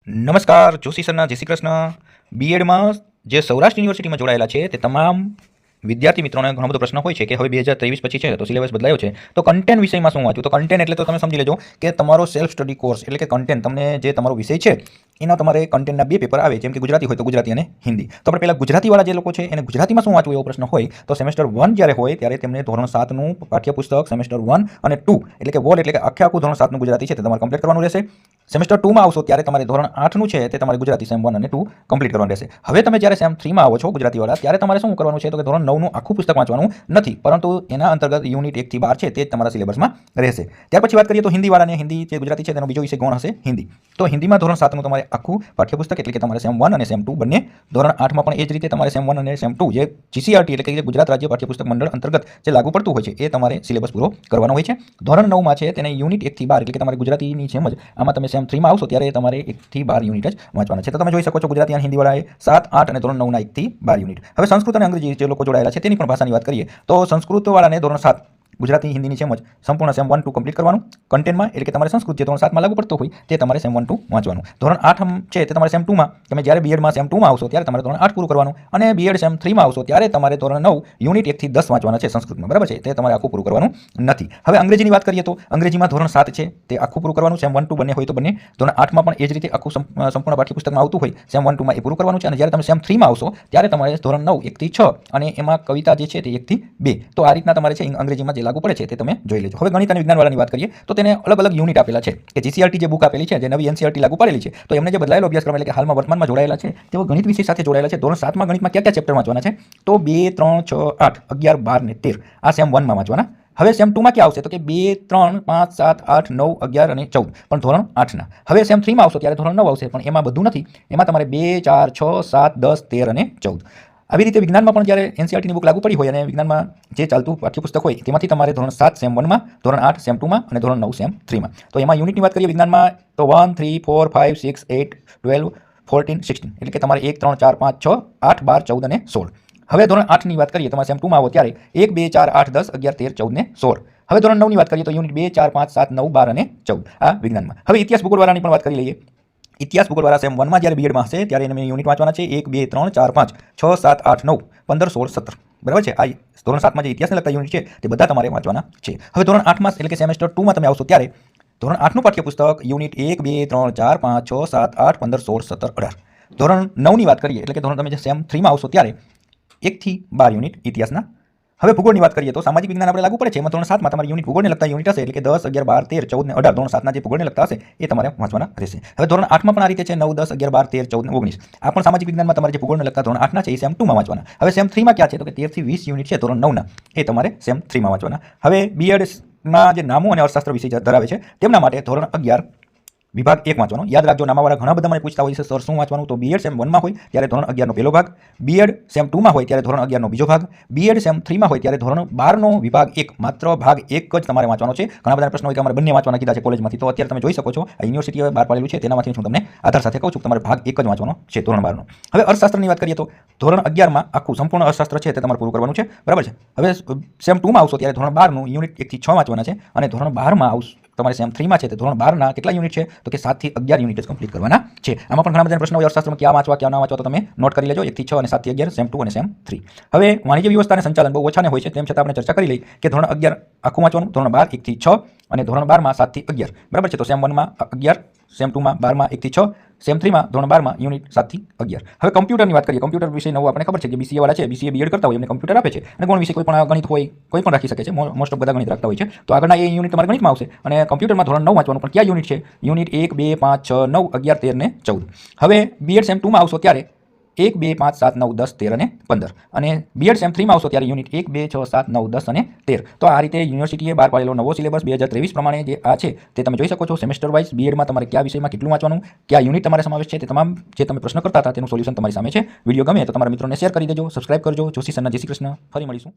નમસ્કાર, જોશી સરના જય શ્રી કૃષ્ણ. બીએડમાં જે સૌરાષ્ટ્ર યુનિવર્સિટીમાં જોડાયેલા છે તે તમામ વિદ્યાર્થી મિત્રોને ઘણો બધો પ્રશ્ન હોય છે કે હવે 2023 પછી છે તો સિલેબસ બદલાયો છે તો કન્ટેન્ટ વિષયમાં શું વાંચ્યું. તો કન્ટેન્ટ એટલે તો તમે સમજી લેજો કે તમારો સેલ્ફ સ્ટડી કોર્સ એટલે કે કન્ટેન્ટ તમને જે તમારો વિષય છે એના તમારે કન્ટેન્ટના બે પેપર આવે, જેમ કે ગુજરાતી હોય તો ગુજરાતી અને હિન્દી. તો આપણે પહેલાં ગુજરાતીવાળા જે લોકો છે એને ગુજરાતીમાં શું વાંચવું એવો પ્રશ્ન હોય તો સેમેસ્ટર 1 જ્યારે હોય ત્યારે તેમને ધોરણ 7નું પાઠ્યપુસ્તક સેમેસ્ટર 1 અને 2 એટલે કે વોલ એટલે કે આખું ધોરણ 7નું ગુજરાતી છે તે તમારે કમ્પ્લીટ કરવાનું રહેશે. સેમેસ્ટર 2માં આવશો ત્યારે તમારે ધોરણ 8નું છે તે તમારે ગુજરાતી સેમ 1 અને 2 કમ્પ્લીટ કરવાનું રહેશે. હવે તમે જ્યારે સેમ 3માં આવો છો ગુજરાતીવાળા ત્યારે તમારે શું કરવાનું છે તો કે ધોરણ 9નું આખું પુસ્તક વાંચવાનું નથી, પરંતુ એના અંતર્ગત યુનિટ 1 થી 12 છે તે જ તમારા સિલેબસમાં રહેશે. ત્યાર પછી વાત કરીએ તો હિન્દીવાળાને હિન્દી જે ગુજરાતી છે તેનો બીજો વિષય ગૌણ હશે હિન્દી. તો હિન્દીમાં ધોરણ 7નું તમારે આખું પાઠ્યપુસ્તક એટલે કે તમારે સેમ 1 અને સેમ 2 બંને, ધોરણ 8માં પણ એ જ રીતે તમારે સેમ 1 અને સેમ 2 જે જીસીઆરટી એટલે કે ગુજરાત રાજ્ય પાઠ્યપુસ્તક મંડળ અંતર્ગત જે લાગુ પડતું હોય છે એ તમારે સિલેબસ પૂરો કરવાનો હોય છે. ધોરણ 9માં છે તેને યુનિટ 1 થી 12 એટલે કે તમારે ગુજરાતીની જેમ જ આમાં તમે સેમ 3માં આવશો ત્યારે તમારે 1 થી 12 યુનિટ જ વાંચવાના છે. તો તમે જોઈ શકો છો ગુજરાતી અને હિન્દીવાળાએ 7, 8 અને ધોરણ 9ના 1 થી 12 યુનિટ. હવે સંસ્કૃત અને અંગ્રેજી જે લોકો જોડાયેલા છે તેની પણ ભાષાની વાત કરીએ તો સંસ્કૃતવાળાને ધોરણ 7 ગુજરાતી હિન્દીની જેમ જ સંપૂર્ણ સેમ 1 2 કમ્પ્લીટ કરવાનું કન્ટેન્ટમાં, એટલે કે તમારે સંસ્કૃત જે ધોરણ 7માં લાગુ પડતો હોય તે તમારે સેમ 1 2 વાંચવાનું. ધોરણ 8 છે તે તમારે સેમ 2માં, તમે જ્યારે બીએડમાં સેમ 2માં આવશો ત્યારે તમારે ધોરણ 8 પૂરું કરવાનું, અને બીએડ સેમ 3માં આવશો ત્યારે તમારે ધોરણ 9 યુનિટ 1 થી 10 વાંચવાના છે સંસ્કૃતમાં, બરાબર છે, તે તમારે આખું પૂરું કરવાનું નથી. હવે અંગ્રેજીની વાત કરીએ તો અંગ્રેજીમાં ધોરણ 7 છે તે આખું પૂરું કરવાનું, સેમ 1 2 બંને હોય તો બંને. ધોરણ 8માં પણ એ જ રીતે આખું સંપૂર્ણ પાઠ્યપુસ્તકમાં આવતું હોય સેમ 1 2માં એ પૂરું કરવાનું છે, અને જ્યારે તમે સેમ 3માં આવશો ત્યારે તમારે ધોરણ 9 1 થી 6 અને એમાં કવિતા જે છે તે 1 થી 2. તો આ રીતના તમારે છે અંગ્રેજીમાં જે લાગુ પડે છે તે તમે જોઈ લેજો. હવે ગણિત અને વિજ્ઞાનવાળાની વાત કરીએ તો તેને અલગ અલગ યુનિટ આપેલા છે કે જીસીઆરટી જે બુક આપેલી છે, જે નવી એનસીઆરટી લાગુ પાડેલી છે, તો એમને જે બદલાયેલો અભ્યાસક્રમ એટલે કે હાલમાં વર્તમાનમાં જોડાયેલા છે તેઓ ગણિત વિષય સાથે જોડાયેલા છે. ધોરણ 7માં ગણિતમાં કયા ચેપ્ટર વાંચવાના છે તો 2 3 6 8 11 12 ને 13 આ સેમ 1માં વાંચવાના. હવે સેમ 2માં ક્યાં આવશે તો કે 2 3 5 7 8 9 11 અને 14 પણ ધોરણ 8ના. હવે સેમ 3માં આવશો ત્યારે ધોરણ 9 આવશે, પણ એમાં બધું નથી, એમાં તમારે 2 4 6 7 10 13 અને 14. આવી રીતે વિજ્ઞાનમાં પણ જ્યારે એનસીઆરટીની બુક લાગુ પડી હોય અને વિજ્ઞાનમાં જે ચાલતું પાઠ્યપુસ્તક હોય તેમાંથી તમારે ધોરણ 7 સેમ 1માં, ધોરણ 8 સેમ 2માં અને ધોરણ 9 સેમ 3માં. તો એમાં યુનિટની વાત કરીએ વિજ્ઞાનમાં તો 1 3 4 5 6 8 12 14 16 એટલે કે તમારે 1 3 4 5 6 8 12 14 અને 16. હવે ધોરણ 8ની વાત કરીએ તમારે સેમ 2માં આવો ત્યારે 1 2 4 8 10 11 13 14 ને 16. હવે ધોરણ 9ની વાત કરીએ તો યુનિટ 2 4 5 7 9 12 અને 14 આ વિજ્ઞાનમાં. હવે ઇતિહાસ ભૂગોળવાળાની પણ વાત કરી લઈએ. ઇતિહાસ ભૂગોળવાળા સેમ 1માં જ્યારે બીએડમાં હશે ત્યારે એને યુનિટ વાંચવાના છે 1 2 3 4 5 6 7 8 9 15 16 17, બરાબર છે. આ ધોરણ 7માં જે ઇતિહાસને લગતા યુનિટ છે તે બધા તમારે વાંચવાના છે. હવે ધોરણ 8માં એટલે કે સેમેસ્ટર 2માં તમે આવશો ત્યારે ધોરણ 8નું પાઠ્યપુસ્તક યુનિટ 1 2 3 4 5 6 7 8 15 16 17 18. ધોરણ 9ની વાત કરીએ એટલે કે ધોરણ તમે જે સેમ 3માં આવશો ત્યારે 1 થી 12 યુનિટ ઇતિહાસના. હવે ભૂગોળની વાત કરીએ તો સામાજિક વિજ્ઞાન આપણે લાગુ પડે છે, એમાં ધોરણ 7માં તમારી યુનિટ ભૂગોળને લગતા યુનિટ હશે એટલે કે 10 11 12 13 14 ને 18 ધોરણ 7ના જે ભૂગોળને લગતા હશે એ તમારે વાંચવાના રહેશે. હવે ધોરણ 8માં પણ આ રીતે છે 9 10 11 12 13 14 ને 19. આ પણ સામાજિક વિજ્ઞાનમાં તમારે જે ભૂગોળને લગતા ધોરણ 8ના છે એ સેમ 2માં વાંચવાના. હવે સેમ 3માં ક્યાં છે તો કે 13 થી 20 યુનિટ છે ધોરણ 9ના, એ તમારે સેમ 3માં વાંચવાના. હવે બીએડમાં જે નામો અને અર્થશાસ્ત્ર વિષય ધરાવે છે તેમના માટે ધોરણ 11 વિભાગ 1 વાંચવાનો. યાદ રાખજો, નામાવાળા ઘણા બધા મને પૂછતા હોય છે સર શું વાંચવાનું, તો બીએડ સેમ 1માં હોય ત્યારે ધોરણ 11નો પહેલો ભાગ, બીએડ સેમ 2માં હોય ત્યારે ધોરણ 11નો બીજો ભાગ, બીએડ સેમ 3માં હોય ત્યારે ધોરણ 12નો વિભાગ 1, માત્ર ભાગ 1 જ તમારે વાંચવાનો છે. ઘણા બધા પ્રશ્નો હોય કે અમારે બંને વાંચવાના કીધા છે કોલેજમાંથી, તો અત્યારે તમે જોઈ શકો છો આ યુનિવર્સિટીએ બહાર પાડેલું છે તેનામાંથી હું તમને આધાર સાથે કહું છું કે તમારે ભાગ 1 જ વાંચવાનો છે ધોરણ 12નો. હવે અર્થશાસ્ત્રની વાત કરીએ તો ધોરણ 11માં આખું સંપૂર્ણ અર્થશાસ્ત્ર છે તે તમારે પૂરું કરવાનું છે, બરાબર છે. હવે સેમ 2માં આવશો ત્યારે ધોરણ 12નું યુનિટ 1 થી 6 વાંચવાના છે, અને ધોરણ 12માં આવશો તમારે સેમ 3માં છે તે ધોરણ 12ના કેટલા યુનિટ છે તો કે 7 થી 11 યુનિટ જ કમ્પ્લીટ કરવાના છે. આમાં પણ ઘણા બધા પ્રશ્નો હોય અર્થશાસ્ત્રમાં ક્યાં વાંચવા ક્યાં ના વાંચવા, તો તમે નોટ કરી લેજો 1 થી 6 અને 7 થી 11 સેમ 2 અને સેમ 3. હવે વાણિજ્ય વ્યવસ્થા અને સંચાલન બહુ ઓછાને હોય છે, તેમ છતાં આપણે ચર્ચા કરી લઈ કે ધોરણ 11 આખું વાંચવાનું, ધોરણ 12 1 થી 6 અને ધોરણ 12માં 7 થી 11, બરાબર છે. તો સેમ 1માં 11, સેમ 2માં 12માં 1 થી 6, સેમ 3માં ધોરણ 12માં યુનિટ 7 થી 11. હવે કમ્પ્યુટરની વાત કરીએ. કમ્પ્યુટર વિષય નવો આપણે ખબર છે કે બીસીએ વાળા છે, બીસીએ બીએડ કરતા હોય એમને કમ્પ્યુટર આપે છે, અને ગૌણ વિષય કોઈ પણ ગણિત હોય કોઈ પણ રાખી શકે છે, મોસ્ટ ઓફ બધા ગણિત રાખતા હોય છે. તો આગળના એ યુનિટ તમારે ગણિતમાં આવશે, અને કમ્પ્યુટરમાં ધોરણ 9 વાંચવાનું, પણ કયા યુનિટ છે યુનિટ 1 2 5 6 9 11 13 ને 14. હવે બીએડ સેમ 2માં આવશો ત્યારે 1 2 5 7 9 10 13 અને 15, અને બીએડ સેમ 3માં આવશો ત્યારે યુનિટ 1 2 6 7 9 10 અને 13. તો આ રીતે યુનિવર્સિટીએ બહાર પાડેલો નવો સિલેબસ 2023 પ્રમાણે જે આ છે તે તમે જોઈ શકો છો. સેમેસ્ટર વાઇઝ બીએડમાં તમારે કયા વિષયમાં કેટલું વાંચવાનું, કયા યુનિટ તમારે સમાવેશ છે, તે તમામ જે તમે પ્રશ્ન કરતા હતા તેનું સોલ્યુશન તમારી સામે છે. વિડીયો ગમે તો તમારા મિત્રોને શેર કરી દેજો, સબસ્ક્રાઇબ કરજો. જોશી સરના જય શ્રી કૃષ્ણ. ફરી મળીશું.